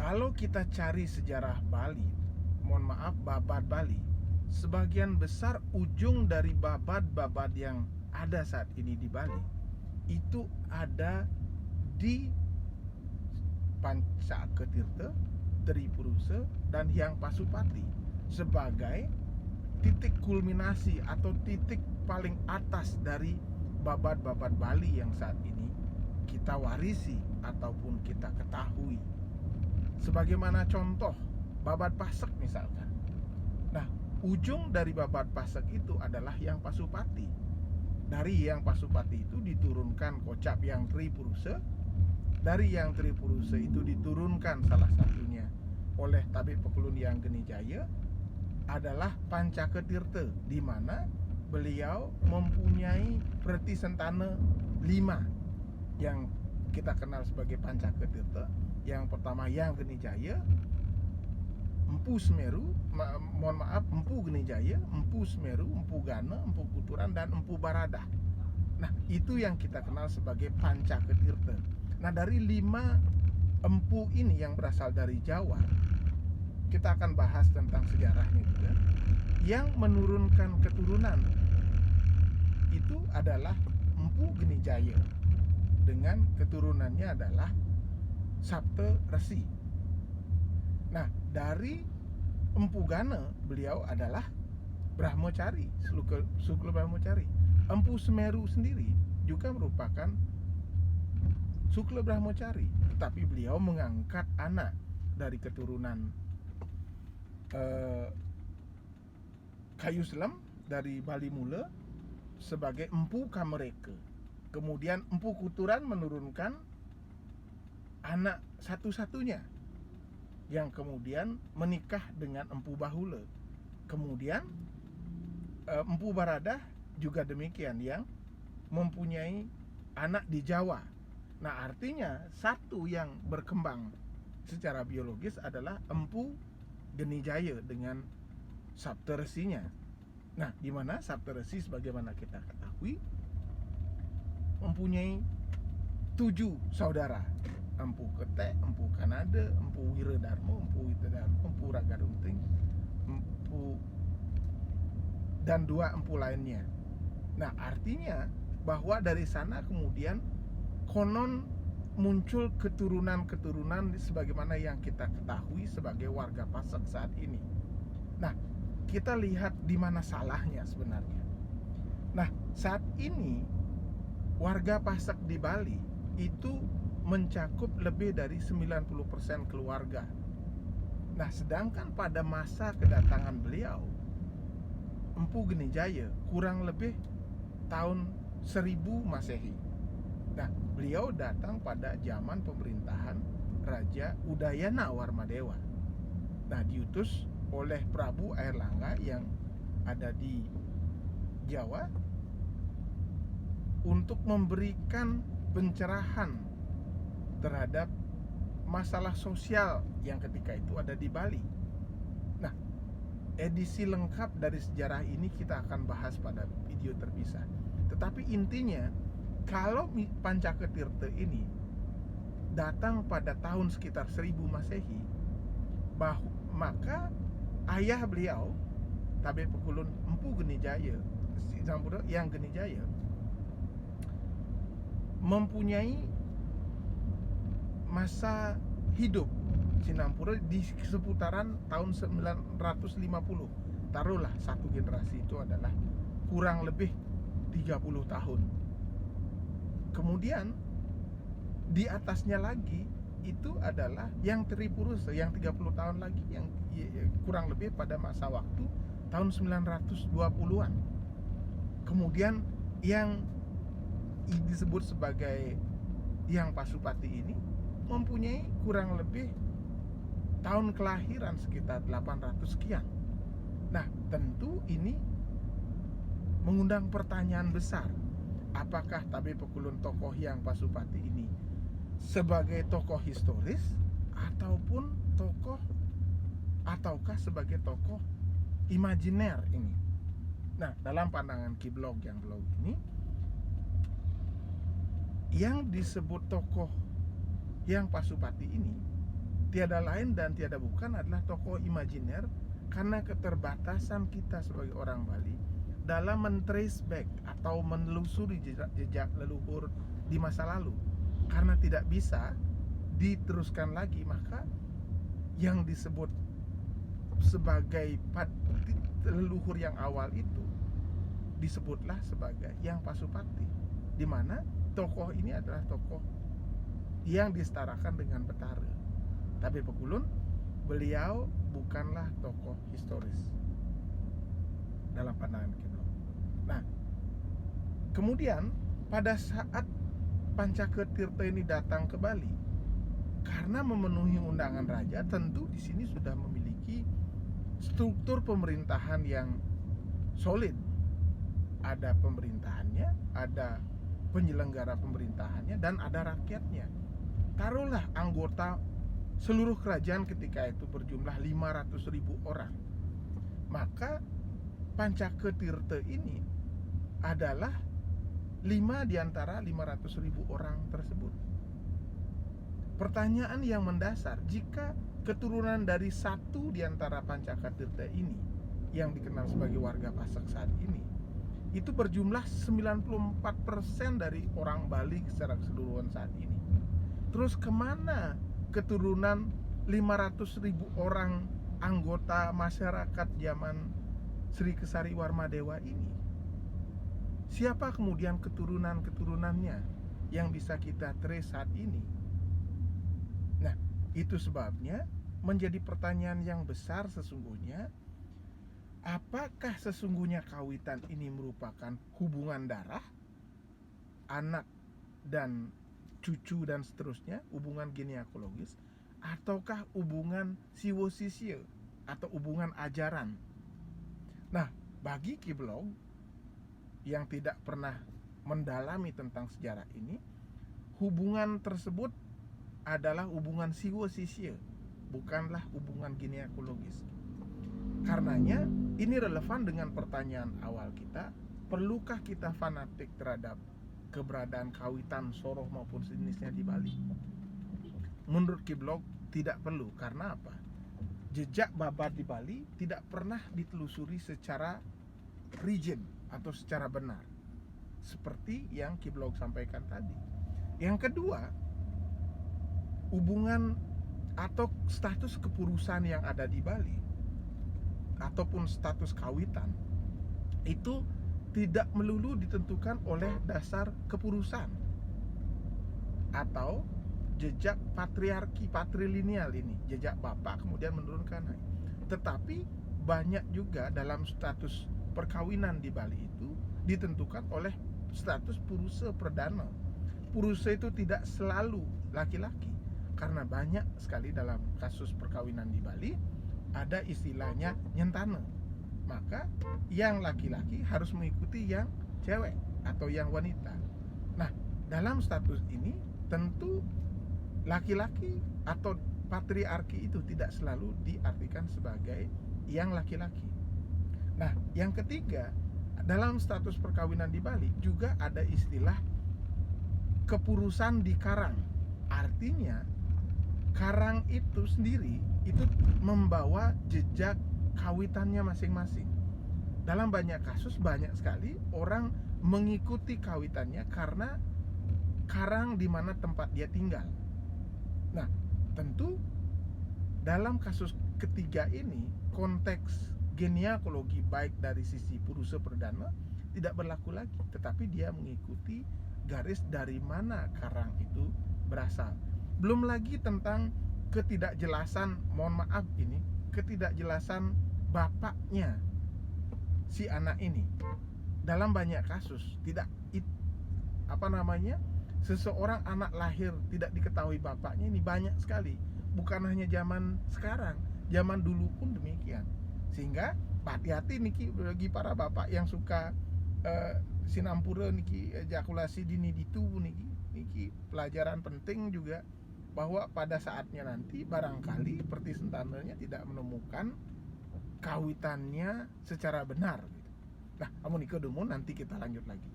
Kalau kita cari sejarah Bali, mohon maaf, Babad Bali, sebagian besar ujung dari babad-babad yang ada saat ini di Bali itu ada di Pancaketirta, Tripurusa, dan Hyang Pasupati sebagai titik kulminasi atau titik paling atas dari babad-babad Bali yang saat ini kita warisi ataupun kita ketahui. Sebagaimana contoh Babad Pasek misalkan. Nah, ujung dari Babad Pasek itu adalah Hyang Pasupati. Dari Hyang Pasupati itu diturunkan kocap Hyang Tripurusa. Dari Hyang Tripurusa itu diturunkan salah satunya oleh Tabib Pekulun Hyang Genijaya adalah Pancaketirta, di mana beliau mempunyai Preti Sentana 5 yang kita kenal sebagai Pancaketirta. Yang pertama Hyang Genijaya, Empu Semeru, Empu Genijaya, Empu Semeru, Empu Gana, Empu Kuturan, dan Empu Baradah. Nah, itu yang kita kenal sebagai Pancaketirta. Nah, dari 5 empu ini yang berasal dari Jawa, kita akan bahas tentang sejarahnya juga. Yang menurunkan keturunan itu adalah Empu Genijaya, dengan keturunannya adalah Sabta Resi. Nah, dari Empu Gana beliau adalah Brahmacari, Sukla Brahmacari. Empu Semeru sendiri juga merupakan Sukla Brahmacari, tetapi beliau mengangkat anak dari keturunan Kayu Selam dari Bali Mula sebagai Empu Kamereka. Kemudian Empu Kuturan menurunkan anak satu-satunya yang kemudian menikah dengan Empu Bahula. Kemudian Empu Baradah juga demikian, yang mempunyai anak di Jawa. Nah, artinya satu yang berkembang secara biologis adalah Empu Genijaya dengan Saptaresinya. Nah, di mana Saptaresi sebagaimana kita ketahui mempunyai 7 saudara: Empu Ketek, Empu Kanada, Empu Wiradharma, Empu Witadharma, Empu Ragadunting, Empu, dan 2 empu lainnya. Nah, artinya bahwa dari sana kemudian konon muncul keturunan-keturunan sebagaimana yang kita ketahui sebagai warga Pasek saat ini. Nah, kita lihat di mana salahnya sebenarnya. Nah, saat ini warga Pasek di Bali itu mencakup lebih dari 90% keluarga. Nah, sedangkan pada masa kedatangan beliau, Empu Genijaya, kurang lebih tahun 1000 Masehi. Nah, beliau datang pada zaman pemerintahan Raja Udayana Warmadewa. Nah, diutus oleh Prabu Airlangga yang ada di Jawa untuk memberikan pencerahan terhadap masalah sosial yang ketika itu ada di Bali. Nah, edisi lengkap dari sejarah ini kita akan bahas pada video terpisah. Tetapi intinya, kalau Pancaketirta ini datang pada tahun sekitar 1000 Masehi, maka ayah beliau, Tabib Pekulun Empu Genijaya, yang Genijaya, mempunyai masa hidup Sinampura di seputaran tahun 950. Taruhlah satu generasi itu adalah kurang lebih 30 tahun. Kemudian di atasnya lagi itu adalah yang Tripurusa, yang 30 tahun lagi, yang kurang lebih pada masa waktu tahun 920-an. Kemudian yang disebut sebagai Hyang Pasupati ini mempunyai kurang lebih tahun kelahiran sekitar 800 sekian. Nah, tentu ini mengundang pertanyaan besar. Apakah Tabib Pekulun tokoh Hyang Pasupati ini sebagai tokoh historis ataukah sebagai tokoh imajiner ini? Nah, dalam pandangan Ki Blok yang blog ini, yang disebut tokoh Hyang Pasupati ini tiada lain dan tiada bukan adalah tokoh imajiner, karena keterbatasan kita sebagai orang Bali dalam men-trace back atau menelusuri jejak leluhur di masa lalu. Karena tidak bisa diteruskan lagi, maka yang disebut sebagai leluhur yang awal itu disebutlah sebagai Yang Pasupati, di mana tokoh ini adalah tokoh yang disetarakan dengan Betara. Tapi Pekulun, beliau bukanlah tokoh historis dalam pandangan Kiblok. Nah, kemudian pada saat Pancaketirta ini datang ke Bali, karena memenuhi undangan raja, tentu di sini sudah memiliki struktur pemerintahan yang solid. Ada pemerintahannya, ada penyelenggara pemerintahannya, dan ada rakyatnya. Taruhlah anggota seluruh kerajaan ketika itu berjumlah 500.000 orang. Maka Pancaketirta ini adalah 5 di antara 500.000 orang tersebut. Pertanyaan yang mendasar, jika keturunan dari satu di antara Pancaketirta ini yang dikenal sebagai warga Pasek saat ini itu berjumlah 94% dari orang Bali secara keseluruhan saat ini, terus kemana keturunan 500.000 orang anggota masyarakat zaman Sri Kesari Warmadewa ini? Siapa kemudian keturunan-keturunannya yang bisa kita trace saat ini? Nah, itu sebabnya menjadi pertanyaan yang besar sesungguhnya, apakah sesungguhnya kawitan ini merupakan hubungan darah, anak dan cucu dan seterusnya, hubungan genealogis, ataukah hubungan siwo-sisye atau hubungan ajaran? Nah, bagi Kiblok yang tidak pernah mendalami tentang sejarah ini, hubungan tersebut adalah hubungan siwo-sisye, bukanlah hubungan genealogis. Karenanya ini relevan dengan pertanyaan awal kita, perlukah kita fanatik terhadap keberadaan kawitan Soroh maupun sejenisnya di Bali? Menurut Kiblok tidak perlu. Karena apa? Jejak babat di Bali tidak pernah ditelusuri secara rigid atau secara benar, seperti yang Kiblok sampaikan tadi. Yang kedua, hubungan atau status kepurusan yang ada di Bali ataupun status kawitan itu tidak melulu ditentukan oleh dasar kepurusan atau jejak patriarki, patrilineal ini, jejak bapak kemudian menurunkan anak. Tetapi banyak juga dalam status perkawinan di Bali itu ditentukan oleh status purusa perdana. Purusa itu tidak selalu laki-laki, karena banyak sekali dalam kasus perkawinan di Bali ada istilahnya nyentane. Maka yang laki-laki harus mengikuti yang cewek atau yang wanita. Nah, dalam status ini tentu laki-laki atau patriarki itu tidak selalu diartikan sebagai yang laki-laki. Nah, yang ketiga, dalam status perkawinan di Bali juga ada istilah kepurusan di karang. Artinya karang itu sendiri itu membawa jejak kawitannya masing-masing. Dalam banyak kasus, banyak sekali orang mengikuti kawitannya karena karang di mana tempat dia tinggal. Nah, tentu dalam kasus ketiga ini konteks genealogi baik dari sisi purusa perdana tidak berlaku lagi, tetapi dia mengikuti garis dari mana karang itu berasal. Belum lagi tentang ketidakjelasan, mohon maaf ini, ketidakjelasan bapaknya si anak ini. Dalam banyak kasus seseorang anak lahir tidak diketahui bapaknya ini banyak sekali. Bukan hanya zaman sekarang, zaman dulu pun demikian. Sehingga hati-hati niki bagi para bapak yang suka sinampura niki ejakulasi dini ditu niki pelajaran penting juga, bahwa pada saatnya nanti barangkali pertisentananya tidak menemukan kawitannya secara benar gitu. Nah, amun iko demo nanti kita lanjut lagi.